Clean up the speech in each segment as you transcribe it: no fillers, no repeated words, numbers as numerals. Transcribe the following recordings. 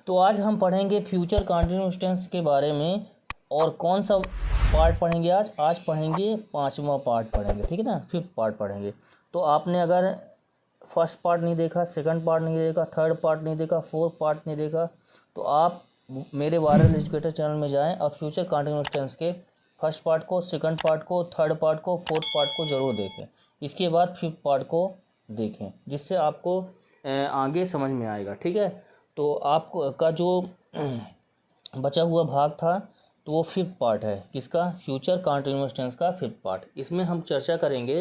तो आज हम पढ़ेंगे फ्यूचर कंटीन्यूअस टेंस के बारे में। और कौन सा पार्ट पढ़ेंगे आज पढ़ेंगे 5वां पार्ट पढ़ेंगे, ठीक है ना। 5th पार्ट पढ़ेंगे। तो आपने अगर फर्स्ट पार्ट नहीं देखा, सेकंड पार्ट नहीं देखा, थर्ड पार्ट नहीं देखा, फोर्थ पार्ट नहीं देखा, तो आप मेरे वायरल एजुकेटर चैनल में जाएं और फ्यूचर कंटीन्यूअस टेंस के फर्स्ट पार्ट को, सेकंड पार्ट को, थर्ड पार्ट को, फोर्थ पार्ट को ज़रूर देखें। इसके बाद 5th पार्ट को देखें, जिससे आपको आगे समझ में आएगा, ठीक है। तो आपको का जो बचा हुआ भाग था तो वो 5th पार्ट है। किसका? फ्यूचर कंटीन्यूअस टेंस का 5th पार्ट। इसमें हम चर्चा करेंगे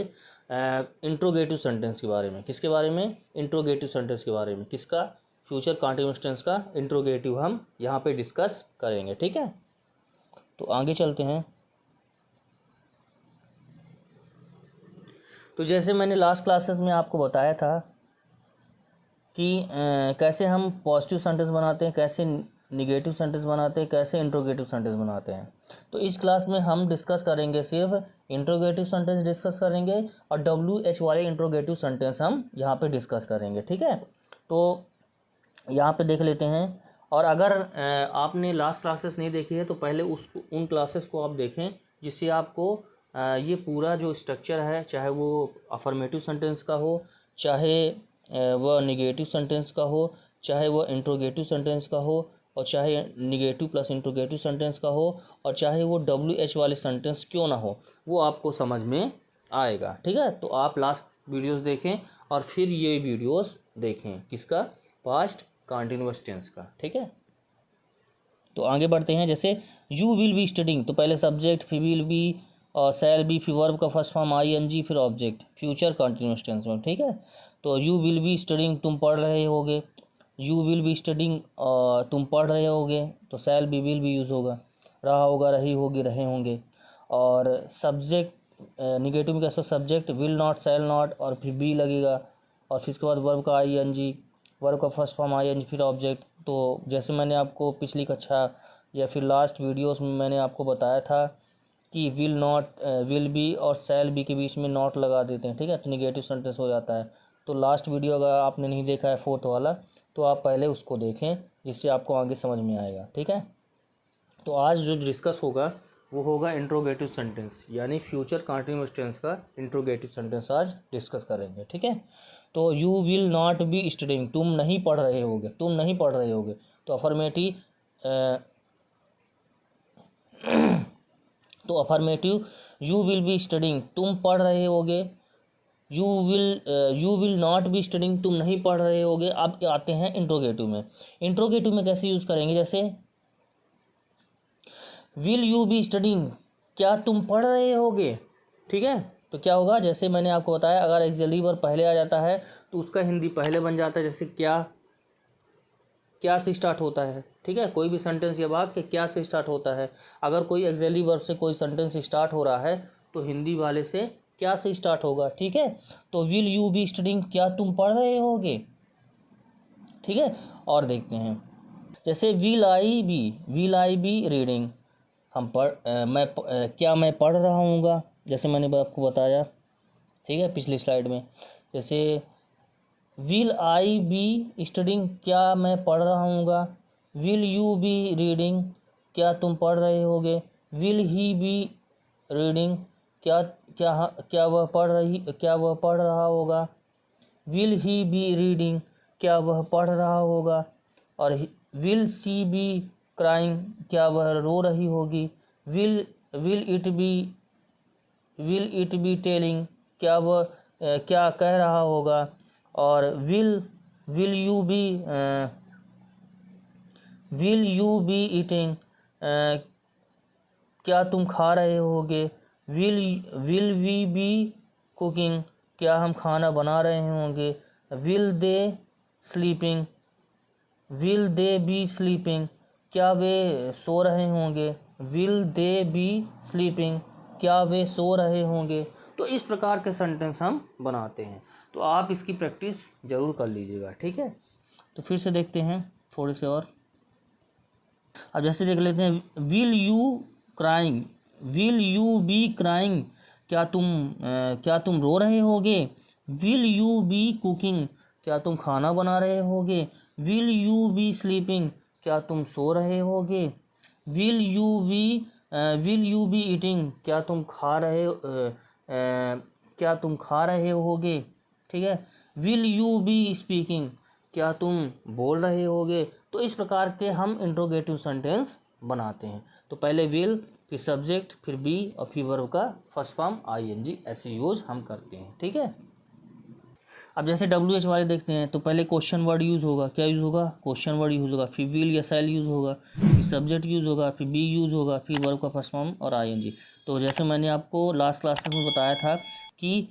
इंट्रोगेटिव सेंटेंस के बारे में। किसके बारे में? इंट्रोगेटिव सेंटेंस के बारे में। किसका? फ्यूचर कंटीन्यूअस टेंस का इंट्रोगेटिव हम यहाँ पे डिस्कस करेंगे, ठीक है। तो आगे चलते हैं। तो जैसे मैंने लास्ट क्लासेस में आपको बताया था कि कैसे हम पॉजिटिव सेंटेंस बनाते हैं, कैसे निगेटिव सेंटेंस बनाते हैं, कैसे इंट्रोगेटिव सेंटेंस बनाते हैं। तो इस क्लास में हम डिस्कस करेंगे सिर्फ इंट्रोगेटिव सेंटेंस डिस्कस करेंगे और WH वाले इंट्रोगेटिव सेंटेंस हम यहाँ पे डिस्कस करेंगे, ठीक है। तो यहाँ पे देख लेते हैं। और अगर आपने लास्ट क्लासेस नहीं देखी है तो पहले उन क्लासेस को आप देखें, जिससे आपको ये पूरा जो स्ट्रक्चर है, चाहे वो अफर्मेटिव सेंटेंस का हो, चाहे वह निगेटिव सेंटेंस का हो, चाहे वह इंट्रोगेटिव सेंटेंस का हो, और चाहे निगेटिव प्लस इंट्रोगेटिव सेंटेंस का हो, और चाहे वो WH वाले सेंटेंस क्यों ना हो, वो आपको समझ में आएगा, ठीक है। तो आप लास्ट वीडियोस देखें और फिर ये वीडियोस देखें। किसका? पास्ट कंटीन्यूअस टेंस का, ठीक है। तो आगे बढ़ते हैं। जैसे यू विल बी स्टडिंग, तो पहले सब्जेक्ट, फिर विल बी और शैल बी, फिर वर्ब का फर्स्ट फॉर्म ING, फिर ऑब्जेक्ट, फ्यूचर कंटीन्यूअस टेंस में, ठीक है। तो यू विल बी स्टडिंग, तुम पढ़ रहे होगे। यू विल बी स्टडिंग, तुम पढ़ रहे होगे, तो shall be, will be use होगा। रहा होगा, रही होगी, रहे होंगे। और सब्जेक्ट निगेटिव में कैसा? Subject will not, shall not, और फिर बी लगेगा, और फिर इसके बाद वर्ब का ING, वर्ब का फर्स्ट फॉर्म ING, फिर ऑब्जेक्ट। तो जैसे मैंने आपको पिछली कक्षा या फिर लास्ट वीडियोस में मैंने आपको बताया था कि विल नॉट, विल बी और शैल बी के बीच में नॉट लगा देते हैं, ठीक है, तो निगेटिव सेंटेंस हो जाता है। तो लास्ट वीडियो अगर आपने नहीं देखा है 4th वाला, तो आप पहले उसको देखें, जिससे आपको आगे समझ में आएगा, ठीक है। तो आज जो डिस्कस होगा वो होगा इंट्रोगेटिव सेंटेंस, यानी फ्यूचर कंटीन्यूअस टेंस का इंट्रोगेटिव सेंटेंस आज डिस्कस करेंगे, ठीक है। तो you will not be studying, तुम नहीं पढ़ रहे होगे, तुम नहीं पढ़ रहे होगे, तो अफर्मेटिव, तो affirmative you will be studying, तुम पढ़ रहे होगे। You will not be studying, तुम नहीं पढ़ रहे होगे। अब आते हैं इंट्रोगेटिव में। इंट्रोगेटिव में कैसे यूज़ करेंगे? जैसे विल यू बी स्टडिंग, क्या तुम पढ़ रहे होगे, ठीक है। तो क्या होगा? जैसे मैंने आपको बताया, अगर एक्सिलरी वर्ब पहले आ जाता है तो उसका हिंदी पहले बन जाता है। जैसे क्या से स्टार्ट होता है, ठीक है। कोई भी सेंटेंस या वाक्य क्या से स्टार्ट होता है। अगर कोई एक्सिलरी वर्ब से कोई सेंटेंस स्टार्ट हो रहा है तो हिंदी वाले से क्या से स्टार्ट होगा, ठीक है। तो विल यू बी स्टडिंग, क्या तुम पढ़ रहे होगे, ठीक है। और देखते हैं, जैसे विल आई बी रीडिंग, क्या मैं पढ़ रहा हूँगा, जैसे मैंने आपको बताया, ठीक है, पिछली स्लाइड में। जैसे विल आई बी स्टडिंग, क्या मैं पढ़ रहा हूँगा। विल यू बी रीडिंग, क्या तुम पढ़ रहे होगे। विल ही बी रीडिंग, क्या वह पढ़ रहा होगा। विल ही बी रीडिंग, क्या वह पढ़ रहा होगा। और विल सी बी क्राइंग, क्या वह रो रही होगी। विल इट बी टेलिंग, क्या वह क्या कह रहा होगा। और विल यू बी ईटिंग, क्या तुम खा रहे होगे। विल वी बी कुकिंग, क्या हम खाना बना रहे होंगे। विल दे बी स्लीपिंग, क्या वे सो रहे होंगे। विल दे बी स्लीपिंग, क्या वे सो रहे होंगे। तो इस प्रकार के सेंटेंस हम बनाते हैं। तो आप इसकी प्रैक्टिस ज़रूर कर लीजिएगा, ठीक है। तो फिर से देखते हैं थोड़े से और। अब जैसे देख लेते हैं, विल यू बी क्राइंग, क्या तुम रो रहे होगे। विल यू बी कुकिंग, क्या तुम खाना बना रहे होगे। विल यू बी स्लीपिंग, क्या तुम सो रहे होगे। विल यू बी ईटिंग, क्या तुम खा रहे क्या तुम खा रहे होगे। ठीक है। विल यू बी स्पीकिंग, क्या तुम बोल रहे होगे। तो इस प्रकार के हम इंट्रोगेटिव सेंटेंस बनाते हैं। तो पहले विल, फिर सब्जेक्ट, फिर बी और फिर वर्ब का फर्स्ट फॉर्म आईएनजी, ऐसे यूज हम करते हैं। ठीक है। अब जैसे WH वाले देखते हैं तो पहले क्वेश्चन वर्ड यूज़ होगा। क्या यूज़ होगा, क्वेश्चन वर्ड यूज़ होगा, फिर विल या शैल यूज़ होगा, फिर सब्जेक्ट यूज़ होगा, फिर बी यूज़ होगा, फिर वर्ब का फर्स्ट फॉर्म और आईएनजी। तो जैसे मैंने आपको लास्ट क्लासेस में बताया था कि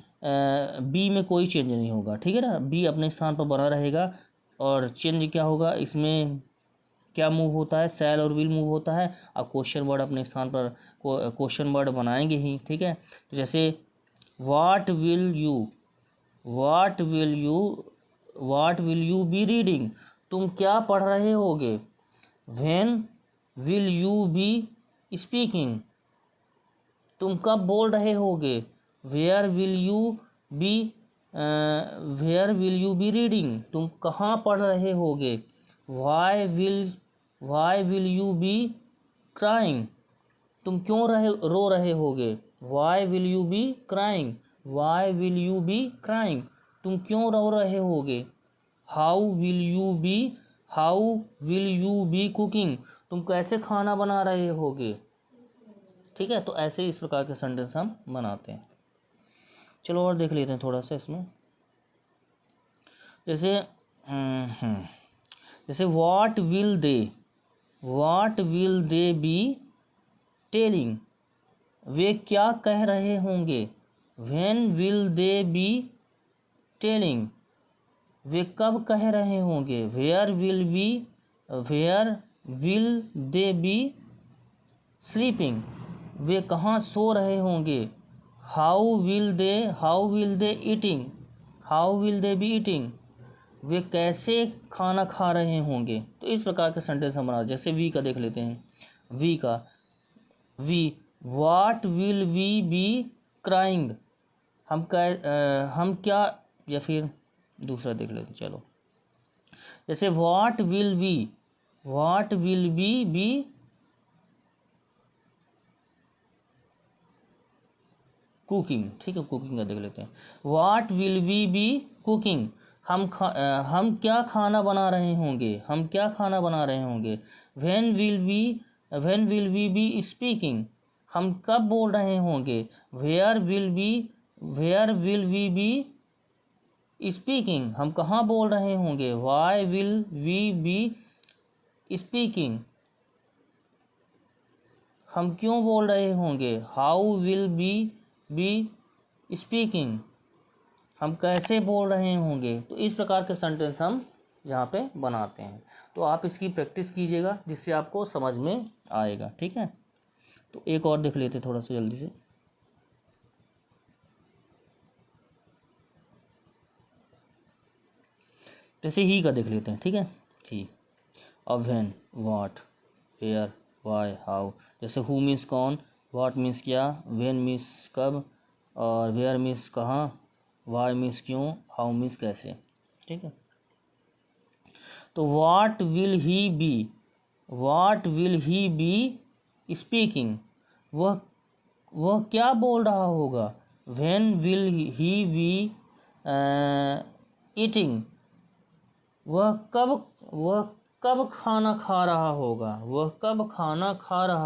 बी में कोई चेंज नहीं होगा। ठीक है ना, बी अपने स्थान पर बना रहेगा। और चेंज क्या होगा, इसमें क्या मूव होता है, शैल और विल मूव होता है। अब क्वेश्चन वर्ड अपने स्थान पर क्वेश्चन वर्ड बनाएंगे ही। ठीक है। तो जैसे what will you be reading, तुम क्या पढ़ रहे होगे। When will you be speaking, तुम कब बोल रहे होगे। Where will you be reading, तुम कहाँ पढ़ रहे होगे। Why will you be crying, तुम क्यों रो रहे होगे। Why will you be crying, तुम क्यों रो रहे होगे। How will you be cooking, तुम कैसे खाना बना रहे होगे। ठीक है। तो ऐसे इस प्रकार के सेंटेंस हम बनाते हैं। चलो और देख लेते हैं थोड़ा सा इसमें। जैसे what will they be telling, वे क्या कह रहे होंगे। When will they be telling, वे कब कह रहे होंगे। Where will they be sleeping, वे कहाँ सो रहे होंगे। How will they be eating, वे कैसे खाना खा रहे होंगे। तो इस प्रकार के सेंटेंस हम बना। जैसे वी का देख लेते हैं। What will we be crying, हम क्या, या फिर दूसरा देख लेते हैं। चलो जैसे what will we be cooking. ठीक है, कुकिंग का देख लेते हैं। What will we be cooking, हम क्या खाना बना रहे होंगे। When will we be speaking, हम कब बोल रहे होंगे। Where will we be speaking, हम कहाँ बोल रहे होंगे। Why will we be speaking, हम क्यों बोल रहे होंगे। हाउ विल बी स्पीकिंग, हम कैसे बोल रहे होंगे। तो इस प्रकार के सेंटेंस हम यहाँ पे बनाते हैं। तो आप इसकी प्रैक्टिस कीजिएगा जिससे आपको समझ में आएगा। ठीक है। तो एक और देख लेते थोड़ा सा जल्दी से। जैसे ही का देख लेते हैं। ठीक है। ही, अब when, what, where, why, how. जैसे हु मीन्स कौन, व्हाट मीन्स क्या, व्हेन मीन्स कब, और वेयर मीन्स कहाँ, वाई मीन्स क्यों, हाउ मीन्स कैसे। ठीक है। तो what will he be speaking, वह क्या बोल रहा होगा। When will he be eating, वह कब खाना खा रहा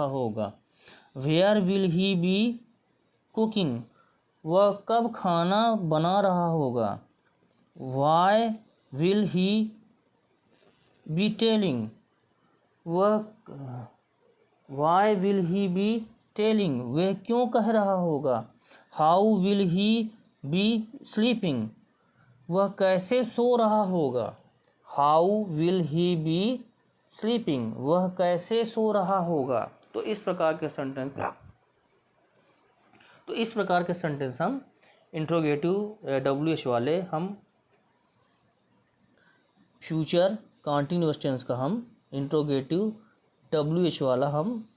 होगा। Where will he be cooking, वह कब खाना बना रहा होगा। Why will he be telling, वह क्यों कह रहा होगा। How will he be sleeping, वह कैसे सो रहा होगा। How will he be sleeping, वह कैसे सो रहा होगा। तो इस प्रकार के सेंटेंस हम इंट्रोगेटिव WH वाले, हम फ्यूचर कंटिन्यूअस टेंस का हम इंट्रोगेटिव WH वाला हम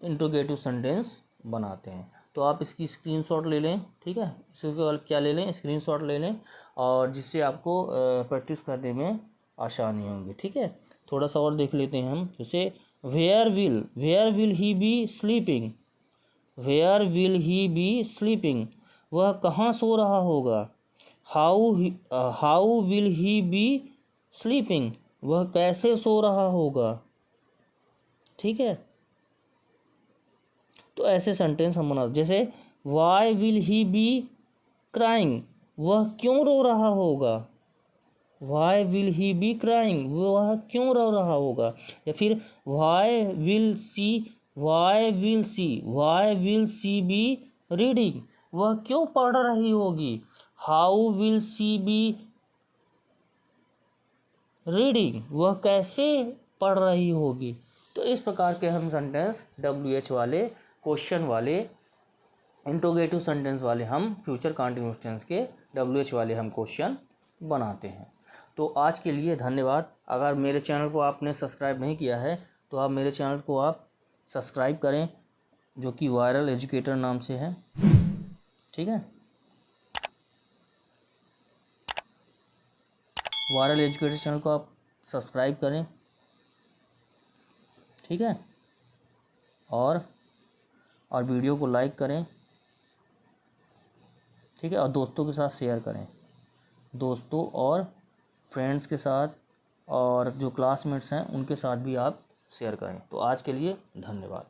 इंट्रोगेटिव सेंटेंस बनाते हैं। तो आप इसकी स्क्रीनशॉट ले लें। ठीक है। इसके क्या ले लें, स्क्रीनशॉट ले लें, और जिससे आपको प्रैक्टिस करने में आसानी होगी। ठीक है। थोड़ा सा और देख लेते हैं हम। जैसे where will he be sleeping, where will he be sleeping, वह कहाँ सो रहा होगा। How will he be sleeping, वह कैसे सो रहा होगा। ठीक है, तो ऐसे सेंटेंस हम बना, जैसे why will he be crying, वह क्यों रो रहा होगा। Why will he be crying, वह क्यों रो रहा होगा। या फिर why will she be reading, वह क्यों पढ़ रही होगी। How will she be reading, वह कैसे पढ़ रही होगी। तो इस प्रकार के हम सेंटेंस WH वाले, क्वेश्चन वाले, इंट्रोगेटिव सेंटेंस वाले हम फ्यूचर कंटिन्यूअस टेंस के WH वाले हम क्वेश्चन बनाते हैं। तो आज के लिए धन्यवाद। अगर मेरे चैनल को आपने सब्सक्राइब नहीं किया है तो आप मेरे चैनल को आप सब्सक्राइब करें, जो कि वायरल एजुकेटर नाम से है। ठीक है, वायरल एजुकेटर चैनल को आप सब्सक्राइब करें। ठीक है, और वीडियो को लाइक करें। ठीक है, और दोस्तों के साथ शेयर करें, दोस्तों और फ्रेंड्स के साथ, और जो क्लासमेट्स हैं उनके साथ भी आप शेयर करें। तो आज के लिए धन्यवाद।